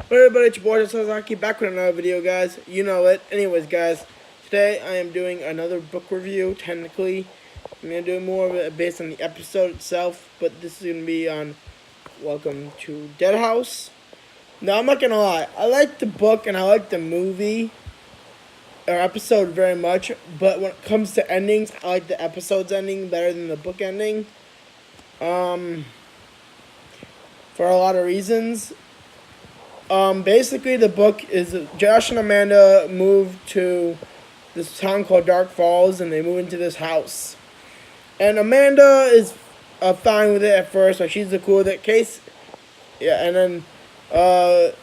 Hey everybody, it's your boy Sasaki back with another video, guys. You know it. Anyways, guys, today I am doing another book review. Technically, I'm gonna do more of it based on the episode itself, but this is gonna be on Welcome to Dead House. Now, I'm not gonna lie, I like the book and I like the movie or episode very much, but when it comes to endings, I like the episode's ending better than the book ending. For a lot of reasons. Basically, the book is Josh and Amanda move to this town called Dark Falls, and they move into this house. And Amanda is fine with it at first, like she's the cool with it. Case, yeah, and then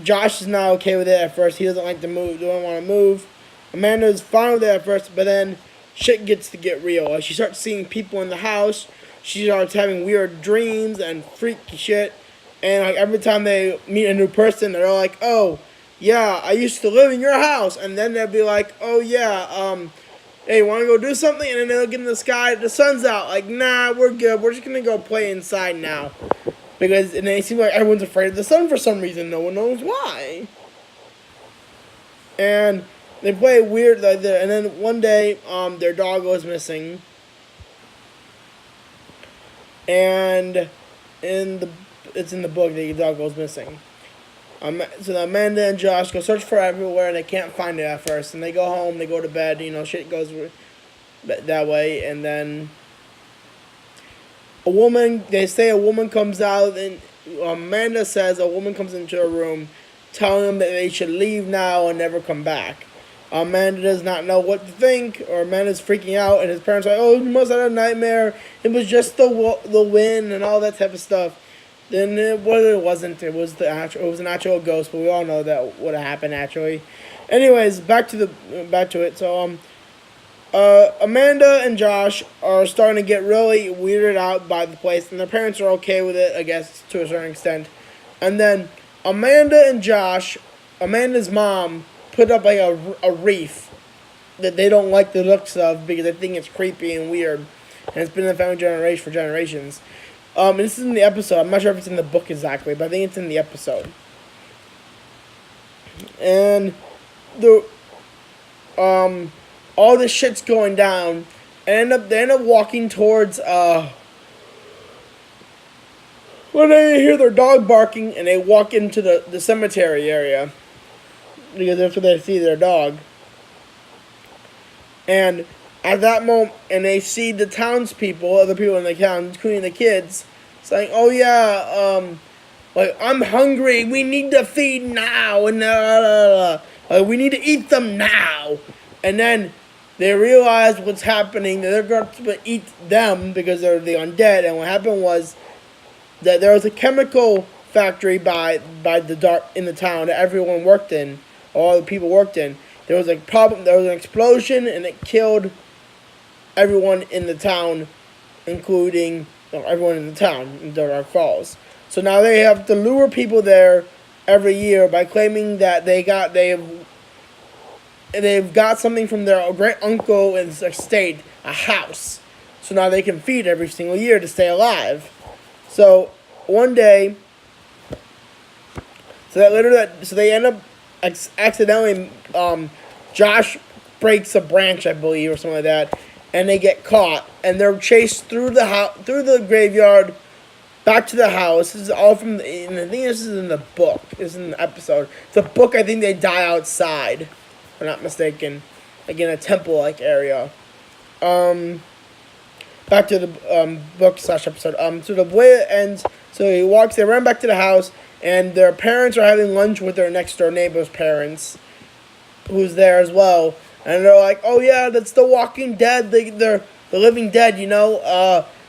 Josh is not okay with it at first. He doesn't like to move, doesn't want to move. Amanda is fine with it at first, but then shit gets to get real. Like she starts seeing people in the house. She starts having weird dreams and freaky shit. And like every time they meet a new person, they're like, "Oh, yeah, I used to live in your house." And then they'll be like, "Oh yeah, hey, want to go do something?" And then they'll look in the sky, the sun's out. Like, nah, we're good. We're just gonna go play inside now, because and they seem like everyone's afraid of the sun for some reason. No one knows why. And they play weird like that. And then one day, their dog goes missing, and in the it's in the book that the dog goes missing. So Amanda and Josh go search for everywhere and they can't find it at first. And they go home, they go to bed, shit goes that way. And then they say a woman comes out, and Amanda says a woman comes into her room telling them that they should leave now and never come back. Amanda does not know what to think, or Amanda's freaking out, and his parents are like, "Oh, you must have had a nightmare. It was just the wind and all that type of stuff." Then it wasn't. It was an actual ghost, but we all know that would have happened naturally. Anyways, back to it. So Amanda and Josh are starting to get really weirded out by the place, and their parents are okay with it, I guess, to a certain extent. And then Amanda's mom put up like a reef that they don't like the looks of because they think it's creepy and weird, and it's been in the family generation for generations. This is in the episode. I'm not sure if it's in the book exactly, but I think it's in the episode. And all this shit's going down, and they end up walking towards when they hear their dog barking, and they walk into the cemetery area because that's where they see their dog. And at that moment, and they see the townspeople, other people in the town, including the kids, saying, "Oh yeah, like I'm hungry. We need to feed now, and we need to eat them now." And then they realize what's happening. They're going to eat them because they're the undead. And what happened was that there was a chemical factory by the dark in the town that everyone worked in, all the people worked in. There was a problem. There was an explosion, and it killed everyone in the town, including everyone in the town in Dark Falls. So now they have to lure people there every year by claiming that they've got something from their great uncle in the estate, a house. So now they can feed every single year to stay alive. So one day, so they end up accidentally. Josh breaks a branch, I believe, or something like that, and they get caught, and they're chased through the graveyard, back to the house. This is all from and I think this is in the book. This is in the episode. The book, I think they die outside, if I'm not mistaken, like in a temple-like area. Back to the book/episode. So the way it ends, so they run back to the house, and their parents are having lunch with their next door neighbor's parents, who's there as well, and they're like, "Oh yeah, that's the Walking Dead. They're the living dead.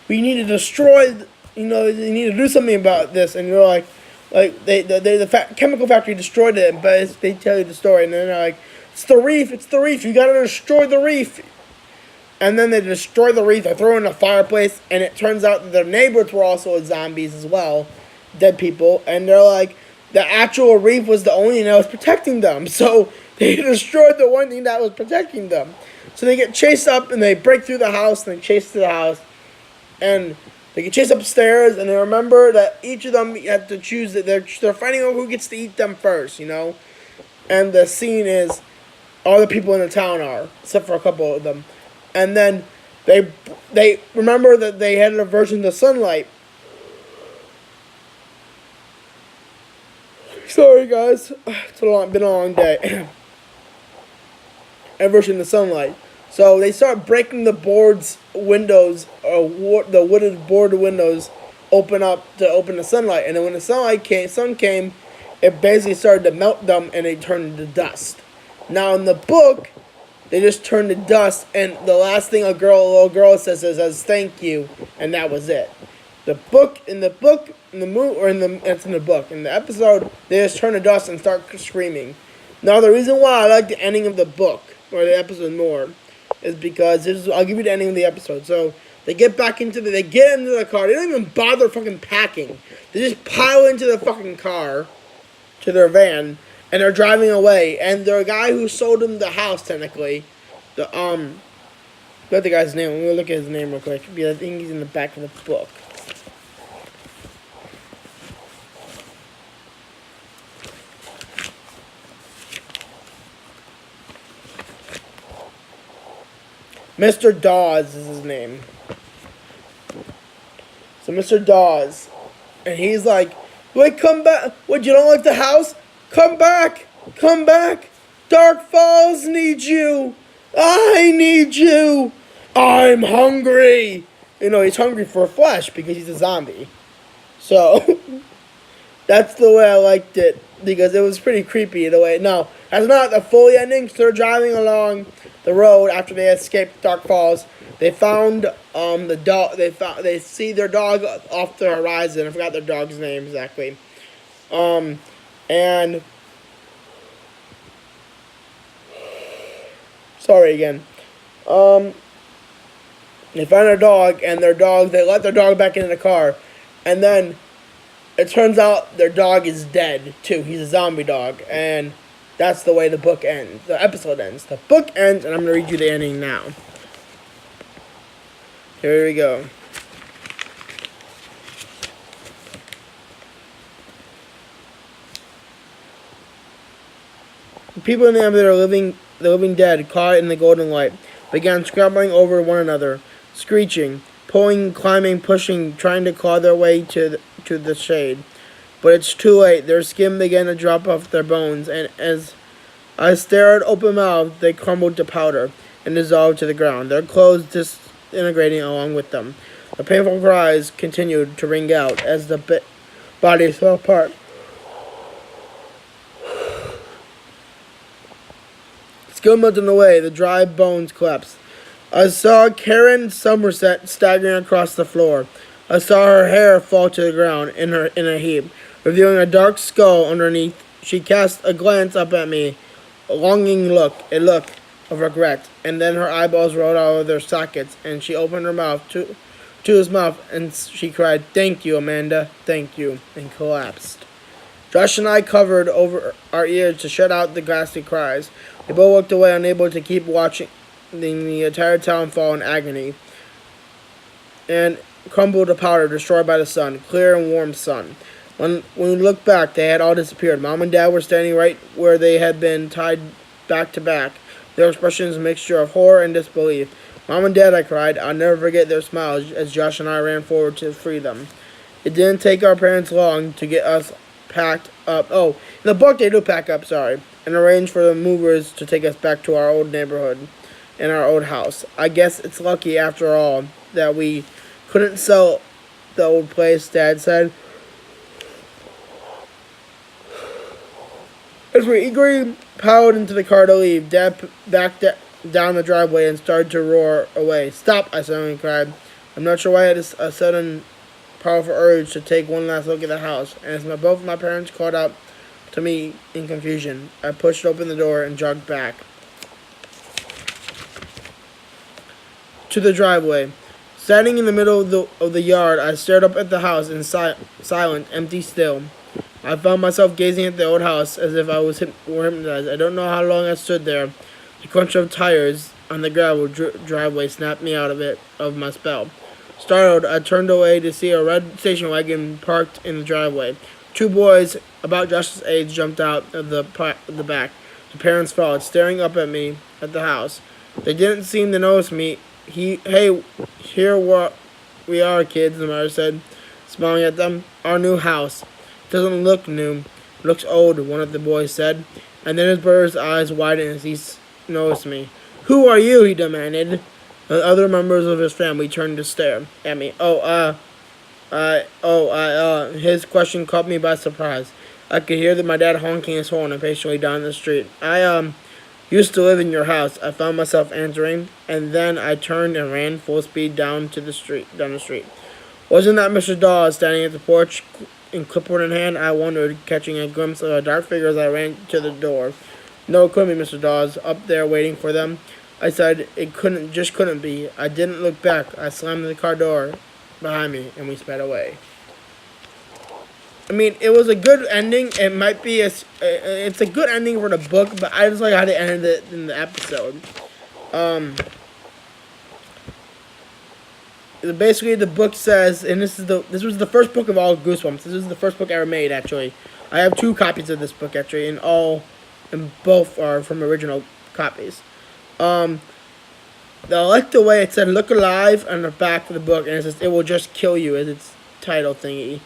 We need to destroy. You need to do something about this." And they're like the chemical factory destroyed it, but they tell you the story, and then they're like, "It's the reef. It's the reef. You gotta destroy the reef." And then they destroy the reef. They throw it in a fireplace, and it turns out that their neighbors were also zombies as well, dead people, and they're like, the actual reef was the only thing that was protecting them. So they destroyed the one thing that was protecting them. So they get chased up, and they break through the house, and they chase to the house. And They get chased upstairs, and they remember that each of them have to choose that they're fighting over who gets to eat them first, you know. And the scene is all the people in the town are, except for a couple of them, and then they remember that they had an aversion to sunlight. Sorry guys, it's been a long day. Aversion to sunlight. So they start breaking the board's windows, the wooded board windows, open up to open the sunlight. And then when the sun came, it basically started to melt them, and they turned into dust. Now in the book, they just turned to dust, and the last thing a little girl says is "thank you," and that was it. In the episode, they just turn to dust and start screaming. Now the reason why I like the ending of the book or the episode more is because I'll give you the ending of the episode. So they get into the car. They don't even bother fucking packing. They just pile into the fucking car, to their van, and they're driving away. And the guy who sold them the house, technically, what's the guy's name? Let me look at his name real quick. I think he's in the back of the book. Mr. Dawes is his name. So Mr. Dawes, and he's like, "Wait, come back! What? You don't like the house? Come back! Come back! Dark Falls needs you! I need you! I'm hungry!" You know, he's hungry for flesh because he's a zombie. So that's the way I liked it, because it was pretty creepy in a way. No, that's not the full ending. So they're driving along the road after they escaped Dark Falls. They found the dog. They see their dog off the horizon. I forgot their dog's name exactly. And sorry again. They find their dog, and they let their dog back into the car, and then it turns out their dog is dead too. He's a zombie dog, and that's the way the book ends. The episode ends. The book ends, and I'm going to read you the ending now. Here we go. The people in the ambulance are the living dead, caught in the golden light, began scrambling over one another, screeching, pulling, climbing, pushing, trying to claw their way to the shade. But it's too late. Their skin began to drop off their bones, and as I stared open-mouthed, they crumbled to powder and dissolved to the ground, their clothes disintegrating along with them. The painful cries continued to ring out as the bodies fell apart. Skin melting away, the dry bones collapsed. I saw Karen Somerset staggering across the floor. I saw her hair fall to the ground in a heap, revealing a dark skull underneath. She cast a glance up at me, a longing look, a look of regret, and then her eyeballs rolled out of their sockets, and she opened her mouth to his mouth, and she cried, "Thank you, Amanda, thank you," and collapsed. Josh and I covered over our ears to shut out the ghastly cries. We both looked away, unable to keep watching the entire town fall in agony and crumble to powder, destroyed by the sun, clear and warm sun. When we looked back, they had all disappeared. Mom and Dad were standing right where they had been, tied back to back. Their expressions a mixture of horror and disbelief. "Mom and Dad," I cried. I'll never forget their smiles as Josh and I ran forward to free them. It didn't take our parents long to get us packed up. Oh, in the book they do pack up, and arrange for the movers to take us back to our old neighborhood and our old house. I guess it's lucky, after all, that we couldn't sell the old place, Dad said, as we eagerly piled into the car to leave. Dad backed down the driveway and started to roar away. "Stop," I suddenly cried. I'm not sure why I had a sudden, powerful urge to take one last look at the house, and as both my parents called out to me in confusion, I pushed open the door and jogged back to the driveway. Standing in the middle of the yard, I stared up at the house in silent, empty still. I found myself gazing at the old house as if I was hypnotized. I don't know how long I stood there. The crunch of tires on the gravel driveway snapped me out of my spell. Startled, I turned away to see a red station wagon parked in the driveway. Two boys, about Josh's age, jumped out of the back. The parents followed, staring up at me at the house. They didn't seem to notice me. Hey, here what we are, kids, the mother said, smiling at them. Our new house. It doesn't look new. It looks old, one of the boys said. And then his brother's eyes widened as he noticed me. Who are you? He demanded. The other members of his family turned to stare at me. His question caught me by surprise. I could hear that my dad honking his horn impatiently down the street. I used to live in your house, I found myself answering, and then I turned and ran full speed down the street. Wasn't that Mr. Dawes standing at the porch in clipboard in hand? I wondered, catching a glimpse of a dark figure as I ran to the door. No, it couldn't be Mr. Dawes, up there waiting for them. I said it couldn't be. I didn't look back. I slammed the car door behind me, and we sped away. I mean, it was a good ending. It might be it's a good ending for the book, but I just like how they ended it in the episode. Basically, the book says, and this was the first book of all Goosebumps. This is the first book ever made, actually. I have 2 copies of this book, actually, and both are from original copies. I like the way it said "Look Alive" on the back of the book, and it says "It will just kill you" as its title thingy,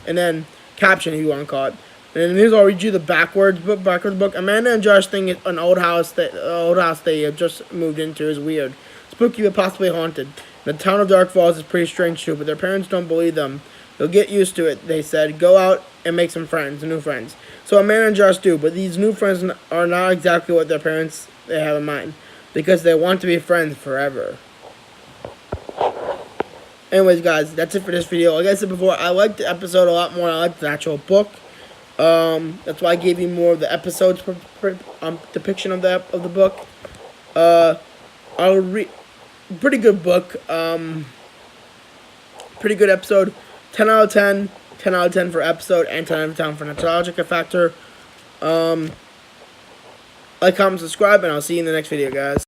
and then caption if you want to call it. And then here's I'll read you the backwards book. Amanda and Josh think an old house they have just moved into is weird, spooky, but possibly haunted. The town of Dark Falls is pretty strange too, but their parents don't believe them. You'll get used to it, they said. Go out and make some new friends. So Amanda and Josh do, but these new friends are not exactly what their parents they have in mind, because they want to be friends forever. Anyways, guys, that's it for this video. Like I said before, I liked the episode a lot more than I liked the actual book. That's why I gave you more of the episodes depiction of the book. I'll read. Pretty good book. Pretty good episode. 10 out of 10. 10 out of 10 for episode, and 10 out of 10 for nostalgia factor. Like, comment, subscribe, and I'll see you in the next video, guys.